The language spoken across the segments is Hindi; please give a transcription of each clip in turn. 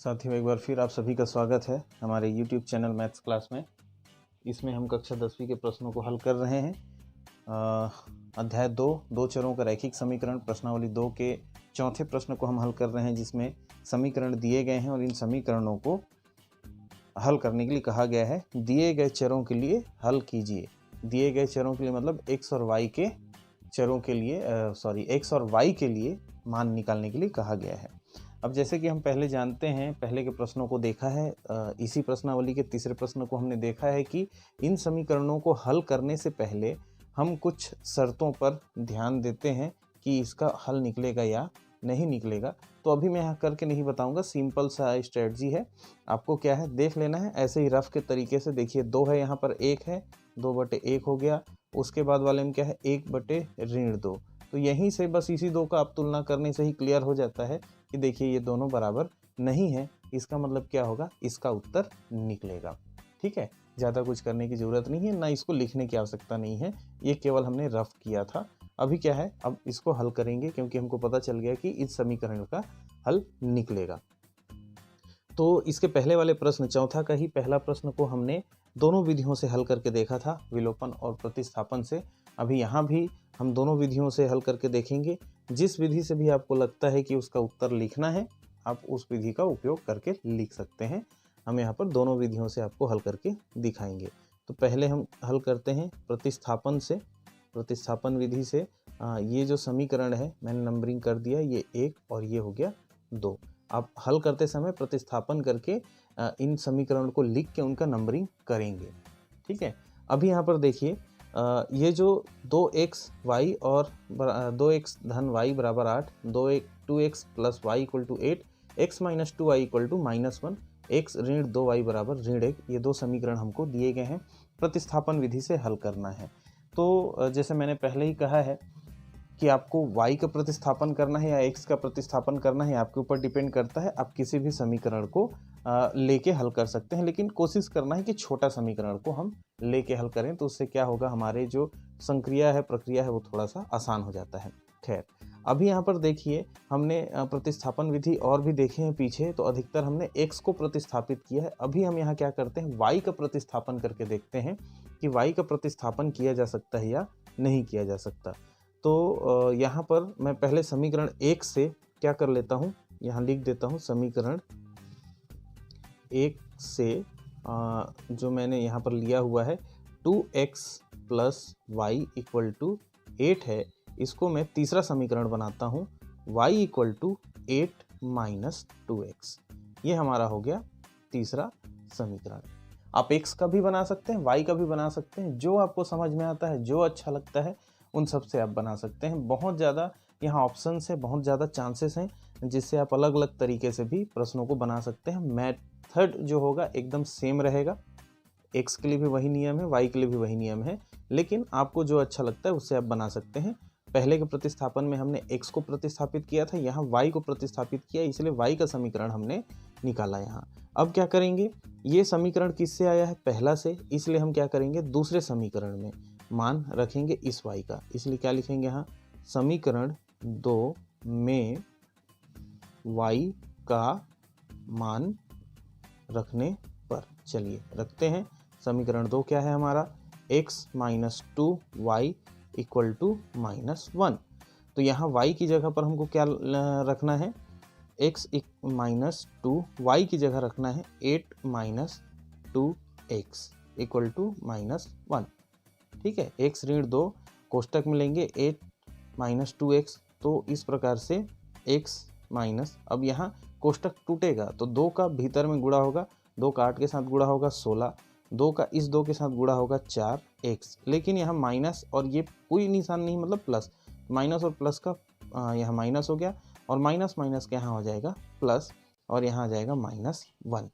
साथियों, एक बार फिर आप सभी का स्वागत है हमारे YouTube चैनल मैथ्स क्लास में। इसमें हम कक्षा 10वीं के प्रश्नों को हल कर रहे हैं। अध्याय 2 चरों का रैखिक समीकरण प्रश्नावली 2 के चौथे प्रश्न को हम हल कर रहे हैं, जिसमें समीकरण दिए गए हैं और इन समीकरणों को हल करने के लिए कहा गया है दिए गए चरों के लिए हल कीजिए। दिए गए चरों के लिए मतलब x और y के चरों के लिए x और y के लिए मान निकालने के लिए कहा गया है। अब जैसे कि हम पहले जानते हैं, पहले के प्रश्नों को देखा है, इसी प्रश्नावली के तीसरे प्रश्न को हमने देखा है कि इन समीकरणों को हल करने से पहले हम कुछ शर्तों पर ध्यान देते हैं कि इसका हल निकलेगा या नहीं निकलेगा। तो अभी मैं यहाँ करके नहीं बताऊंगा, सिंपल सा स्ट्रेटजी है। आपको क्या है देख लेना है, ऐसे ही रफ के तरीके से। देखिए 2 है, यहाँ पर 1 है, 2/1 हो गया। उसके बाद वाले में क्या है 1/2। तो यहीं से बस इसी 2 का आप तुलना करने से ही क्लियर हो जाता है कि देखिए ये दोनों बराबर नहीं है। इसका मतलब क्या होगा, इसका उत्तर निकलेगा। ठीक है, ज़्यादा कुछ करने की ज़रूरत नहीं है, ना इसको लिखने की आवश्यकता नहीं है, ये केवल हमने रफ किया था। अभी क्या है, अब इसको हल करेंगे क्योंकि हमको पता चल गया कि इस समीकरण का हल निकलेगा। तो इसके पहले वाले प्रश्न, चौथा का ही पहला प्रश्न को हमने दोनों विधियों से हल करके देखा था, विलोपन और प्रतिस्थापन से। अभी यहाँ भी हम दोनों विधियों से हल करके देखेंगे। जिस विधि से भी आपको लगता है कि उसका उत्तर लिखना है, आप उस विधि का उपयोग करके लिख सकते हैं। हम यहाँ पर दोनों विधियों से आपको हल करके दिखाएंगे। तो पहले हम हल करते हैं प्रतिस्थापन से। प्रतिस्थापन विधि से ये जो समीकरण है मैंने नंबरिंग कर दिया, ये 1 और ये हो गया 2। आप हल करते समय प्रतिस्थापन करके इन समीकरण को लिख के उनका नंबरिंग करेंगे। ठीक है, अभी यहाँ पर देखिए ये जो 2xy और 2x धन y बराबर 8, 2x plus y equal to 8, x minus 2y equal to -1, x ऋण 2y बराबर ऋण 1, ये 2 समीकरण हमको दिए गए हैं, प्रतिस्थापन विधि से हल करना है। तो जैसे मैंने पहले ही कहा है कि आपको y का प्रतिस्थापन करना है या x का प्रतिस्थापन करना है, आपके ऊपर डिपेंड करता है। आप किसी भी समीकरण को लेके हल कर सकते हैं, लेकिन कोशिश करना है कि छोटा समीकरण को हम लेके हल करें, तो उससे क्या होगा, हमारे जो संक्रिया है, प्रक्रिया है, वो थोड़ा सा आसान हो जाता है। खैर, अभी यहाँ पर देखिए हमने प्रतिस्थापन विधि और भी देखे हैं पीछे, तो अधिकतर हमने x को प्रतिस्थापित किया है। अभी हम यहाँ क्या करते हैं, y का प्रतिस्थापन करके देखते हैं कि y का प्रतिस्थापन किया जा सकता है या नहीं किया जा सकता। तो यहाँ पर मैं पहले समीकरण 1 से क्या कर लेता हूँ, यहाँ लिख देता हूँ समीकरण 1 से जो मैंने यहाँ पर लिया हुआ है 2x plus Y equal to 8 है, इसको मैं तीसरा समीकरण बनाता हूँ, y equal to 8 minus 2x। ये हमारा हो गया तीसरा समीकरण। आप x का भी बना सकते हैं, y का भी बना सकते हैं, जो आपको समझ में आता है, जो अच्छा लगता है, उन सब से आप बना सकते हैं। बहुत ज़्यादा यहाँ ऑप्शंस है, बहुत ज़्यादा चांसेस हैं, जिससे आप अलग अलग तरीके से भी प्रश्नों को बना सकते हैं। मेथड जो होगा एकदम सेम रहेगा, x के लिए भी वही नियम है, y के लिए भी वही नियम है, लेकिन आपको जो अच्छा लगता है उससे आप बना सकते हैं। पहले के प्रतिस्थापन में हमने x को प्रतिस्थापित किया था, यहाँ y को प्रतिस्थापित किया, इसलिए y का समीकरण हमने निकाला यहाँ। अब क्या करेंगे, ये समीकरण किससे आया है, पहला से, इसलिए हम क्या करेंगे, दूसरे समीकरण में मान रखेंगे इस y का, इसलिए क्या लिखेंगे यहाँ, समीकरण 2 में y का मान रखने पर। चलिए रखते हैं। समीकरण 2 क्या है हमारा, x minus 2y equal to -1। तो यहाँ y की जगह पर हमको क्या रखना है, x माइनस 2y की जगह रखना है 8 माइनस 2x इक्वल टू -1। ठीक है, x ऋण 2 कोष्टक में लेंगे 8 माइनस 2x, तो इस प्रकार से x माइनस, अब यहाँ कोष्टक टूटेगा तो 2 का भीतर में गुणा होगा, 2 का 8 के साथ गुणा होगा 16, 2 का इस 2 के साथ गुणा होगा 4x, लेकिन यहाँ माइनस और ये कोई निशान नहीं, मतलब प्लस, माइनस और प्लस का यहाँ माइनस हो गया, और माइनस माइनस का यहाँ हो जाएगा प्लस, और यहाँ आ जाएगा -1।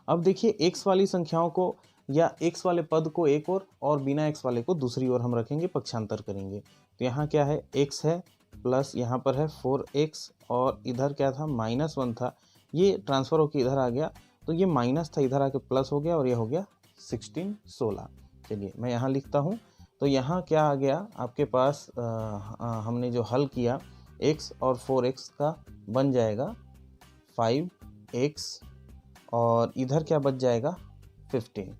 अब देखिए x वाली संख्याओं को या x वाले पद को एक और बिना x वाले को दूसरी ओर हम रखेंगे, पक्षांतर करेंगे। तो यहाँ क्या है, x है प्लस यहाँ पर है 4x, और इधर क्या था, -1 था, ये ट्रांसफ़र होकर इधर आ गया, तो ये माइनस था, इधर आके प्लस हो गया, और ये हो गया 16। चलिए मैं यहाँ लिखता हूँ। तो यहाँ क्या आ गया आपके पास, हमने जो हल किया x और 4x का बन जाएगा 5x और इधर क्या बच जाएगा 15।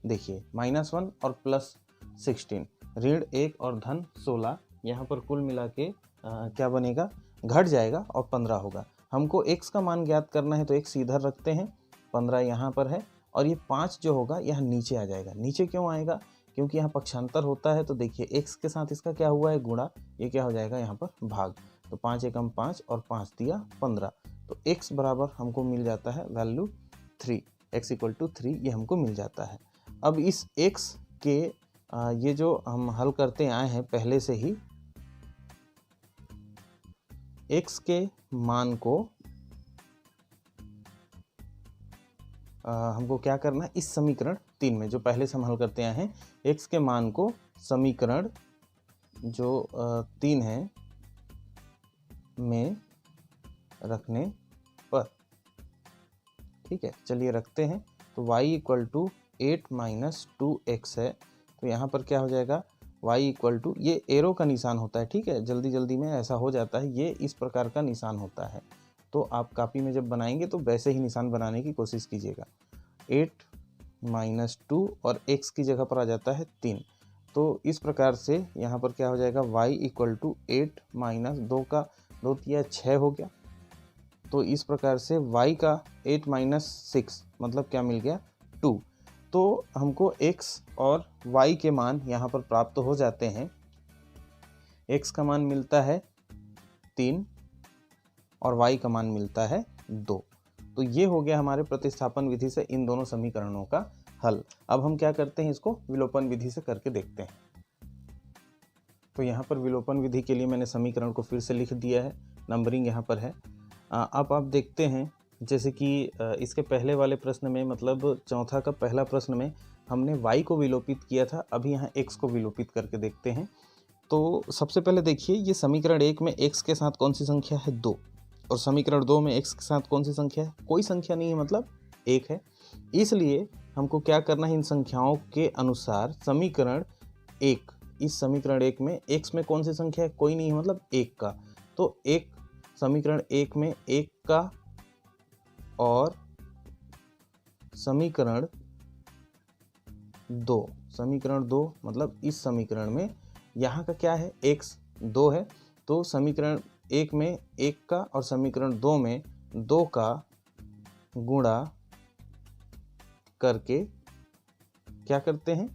देखिए -1 और +16, ऋण 1 और धन 16, यहाँ पर कुल मिला के क्या बनेगा, घट जाएगा और 15 होगा। हमको x का मान ज्ञात करना है तो x इधर रखते हैं, 15 यहाँ पर है और ये 5 जो होगा यहाँ नीचे आ जाएगा। नीचे क्यों आएगा, क्योंकि यहाँ पक्षांतर होता है तो देखिए x के साथ इसका क्या हुआ है गुणा, ये क्या हो जाएगा यहाँ पर भाग, तो 5 एकम 5 और 5 दिया 15, तो x बराबर हमको मिल जाता है वैल्यू 3, x = 3 ये हमको मिल जाता है। अब इस x के ये जो हम हल करते आए हैं पहले से ही, x के मान को हमको क्या करना है, इस समीकरण 3 में जो पहले से हम हल करते आए हैं, x के मान को समीकरण जो 3 है में रखने पर, ठीक है चलिए रखते हैं। तो y = 8 - 2x है, तो यहाँ पर क्या हो जाएगा, y = ये एरो का निशान होता है, ठीक है जल्दी जल्दी में ऐसा हो जाता है, ये इस प्रकार का निशान होता है, तो आप कॉपी में जब बनाएंगे तो वैसे ही निशान बनाने की कोशिश कीजिएगा। 8 - 2 और x की जगह पर आ जाता है 3, तो इस प्रकार से यहाँ पर क्या हो जाएगा, y = 8 - 2 का 2 तिया 6 हो गया, तो इस प्रकार से y का 8 - 6 मतलब क्या मिल गया 2, तो हमको x और y के मान यहाँ पर प्राप्त हो जाते हैं। x का मान मिलता है 3 और y का मान मिलता है 2, तो ये हो गया हमारे प्रतिस्थापन विधि से इन दोनों समीकरणों का हल। अब हम क्या करते हैं, इसको विलोपन विधि से करके देखते हैं। तो यहाँ पर विलोपन विधि के लिए मैंने समीकरण को फिर से लिख दिया है, नंबरिंग यहाँ पर है। अब आप देखते हैं जैसे कि इसके पहले वाले प्रश्न में, मतलब चौथा का पहला प्रश्न में हमने y को विलोपित किया था, अभी यहाँ x को विलोपित करके देखते हैं। तो सबसे पहले देखिए, ये समीकरण 1 में x के साथ कौन सी संख्या है 2, और समीकरण 2 में x के साथ कौन सी संख्या है, कोई संख्या नहीं है, मतलब 1 है। इसलिए हमको क्या करना है, इन संख्याओं के अनुसार समीकरण 1, इस समीकरण 1 में x में कौन सी संख्या है, कोई नहीं है, मतलब 1 का, तो एक समीकरण 1 में 1 का, और समीकरण 2 मतलब इस समीकरण में यहाँ का क्या है, x 2 है, तो समीकरण 1 में 1 का और समीकरण 2 में 2 का गुणा करके क्या करते हैं,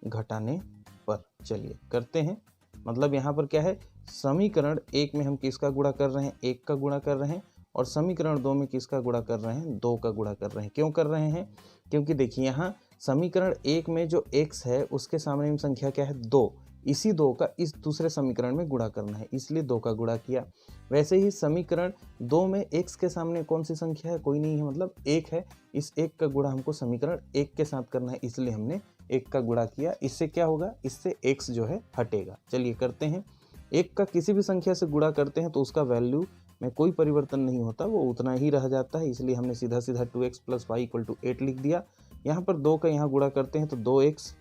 घटाने पर। चलिए करते हैं, मतलब यहाँ पर क्या है, समीकरण 1 में हम किसका गुणा कर रहे हैं, 1 का गुणा कर रहे हैं, और समीकरण 2 में किसका गुणा कर रहे हैं, 2 का गुणा कर रहे हैं। क्यों कर रहे हैं, क्योंकि देखिए यहाँ समीकरण 1 में जो x है उसके सामने संख्या क्या है 2, इसी 2 का इस दूसरे समीकरण में गुणा करना है, इसलिए 2 का गुणा किया। वैसे ही समीकरण 2 में x के सामने कौन सी संख्या है, कोई नहीं है, मतलब 1 है, इस 1 का गुणा हमको समीकरण 1 के साथ करना है, इसलिए हमने 1 का गुणा किया। इससे क्या होगा, इससे x जो है हटेगा। चलिए करते हैं, 1 का किसी भी संख्या से गुणा करते हैं तो उसका वैल्यू में कोई परिवर्तन नहीं होता, वो उतना ही रह जाता है, इसलिए हमने सीधा 2x + y = 8 लिख दिया। यहाँ पर 2 का यहाँ गुणा करते हैं तो 2x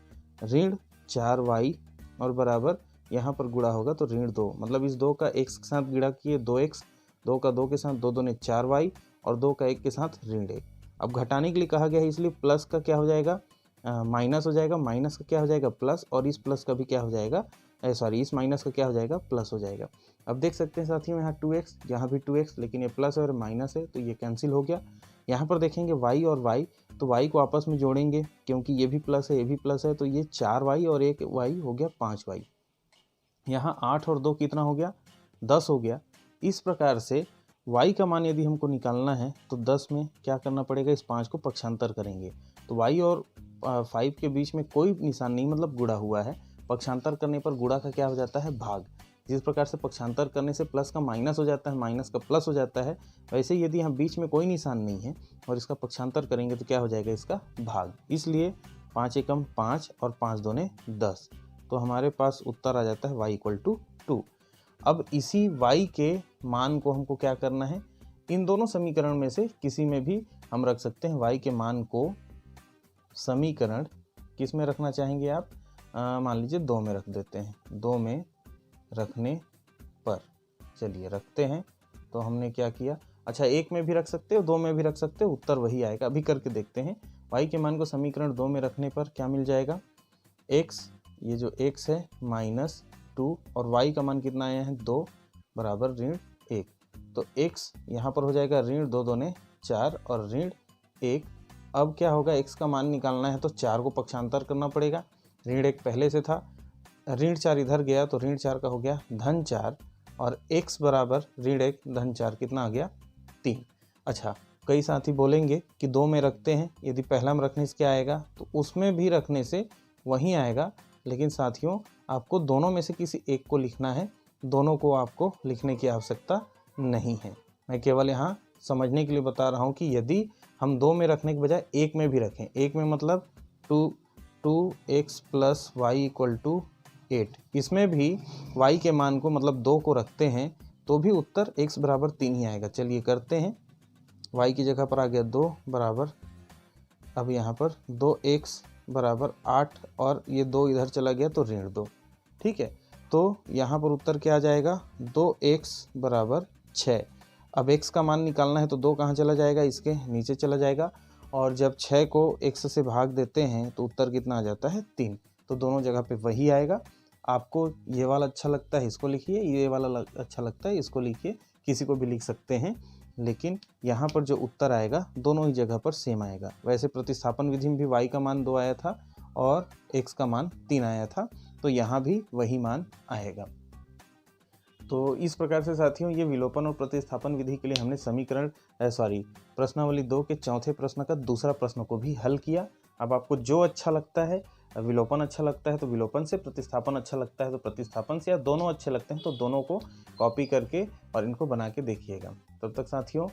ऋण 4y और बराबर यहाँ पर गुणा होगा तो ऋण 2, मतलब इस 2 का x के साथ गुणा किए 2x, 2 का 2 के साथ 2 2 ने 4y और 2 का 1 के साथ ऋण 1। अब घटाने के लिए कहा गया है, इसलिए प्लस का क्या हो जाएगा, माइनस हो जाएगा, माइनस का क्या हो जाएगा प्लस, और इस प्लस का भी क्या हो जाएगा, इस माइनस का क्या हो जाएगा, प्लस हो जाएगा। अब देख सकते हैं साथियों, यहाँ 2x, यहाँ भी 2x, लेकिन ये प्लस और माइनस है तो ये कैंसिल हो गया। यहाँ पर देखेंगे y और y, तो y को आपस में जोड़ेंगे क्योंकि ये भी प्लस है, ये भी प्लस है, तो ये 4y और 1y हो गया 5y। यहाँ 8 और 2 कितना हो गया, 10 हो गया। इस प्रकार से y का मान यदि हमको निकालना है तो 10 में क्या करना पड़ेगा, इस 5 को पक्षांतर करेंगे, तो y और 5 के बीच में कोई निशान नहीं, मतलब गुणा हुआ है। पक्षांतर करने पर गुणा का क्या हो जाता है, भाग। जिस प्रकार से पक्षांतर करने से प्लस का माइनस हो जाता है, माइनस का प्लस हो जाता है, वैसे ही यदि यहाँ बीच में कोई निशान नहीं है और इसका पक्षांतर करेंगे तो क्या हो जाएगा, इसका भाग। इसलिए 5 एकम 5 और 5 दूने 10, तो हमारे पास उत्तर आ जाता है y = 2। अब इसी y के मान को हमको क्या करना है, इन दोनों समीकरण में से किसी में भी हम रख सकते हैं। y के मान को समीकरण किस में रखना चाहेंगे आप, मान लीजिए 2 में रख देते हैं, 2 में रखने पर। चलिए रखते हैं, तो हमने क्या किया, अच्छा, एक में भी रख सकते हो, दो में भी रख सकते हो, उत्तर वही आएगा। अभी करके देखते हैं। y के मान को समीकरण 2 में रखने पर क्या मिल जाएगा, x, ये जो x है -2 और y का मान कितना आया है 2 बराबर -1। तो x यहाँ पर हो जाएगा -2 दूने 4 और -1। अब क्या होगा, x का मान निकालना है तो 4 को पक्षांतर करना पड़ेगा। -1 पहले से था, -4 इधर गया तो -4 का हो गया -4 और x बराबर -1 -4 कितना आ गया 3। अच्छा, कई साथी बोलेंगे कि 2 में रखते हैं, यदि पहला में रखने से क्या आएगा, तो उसमें भी रखने से वही आएगा। लेकिन साथियों, आपको दोनों में से किसी एक को लिखना है, दोनों को आपको लिखने की आवश्यकता नहीं है। मैं केवल यहाँ समझने के लिए बता रहा हूँ कि यदि हम 2 में रखने के बजाय एक में भी रखें, एक में मतलब 2x + y = 8, इसमें भी y के मान को मतलब 2 को रखते हैं तो भी उत्तर x बराबर 3 ही आएगा। चलिए करते हैं। y की जगह पर आ गया 2 बराबर, अब यहाँ पर 2x बराबर 8 और ये 2 इधर चला गया तो -2। ठीक है, तो यहाँ पर उत्तर क्या आ जाएगा, 2x बराबर 6। अब x का मान निकालना है तो 2 कहाँ चला जाएगा, इसके नीचे चला जाएगा और जब 6 को x से भाग देते हैं तो उत्तर कितना आ जाता है 3। तो दोनों जगह पे वही आएगा। आपको ये वाला अच्छा लगता है इसको लिखिए, ये वाला अच्छा लगता है इसको लिखिए, किसी को भी लिख सकते हैं, लेकिन यहाँ पर जो उत्तर आएगा दोनों ही जगह पर सेम आएगा। वैसे प्रतिस्थापन विधि में भी y का मान 2 आया था और x का मान 3 आया था, तो यहाँ भी वही मान आएगा। तो इस प्रकार से साथियों, ये विलोपन और प्रतिस्थापन विधि के लिए हमने प्रश्नावली 2 के चौथे प्रश्न का दूसरा प्रश्न को भी हल किया। अब आपको जो अच्छा लगता है, विलोपन अच्छा लगता है तो विलोपन से, प्रतिस्थापन अच्छा लगता है तो प्रतिस्थापन से, या दोनों अच्छे लगते हैं तो दोनों को कॉपी करके और इनको बना के देखिएगा। तब तक साथियों,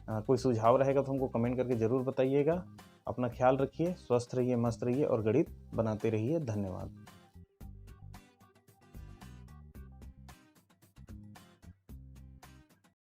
कोई सुझाव रहेगा तो हमको कमेंट करके ज़रूर बताइएगा। अपना ख्याल रखिए, स्वस्थ रहिए, मस्त रहिए और गणित बनाते रहिए। धन्यवाद।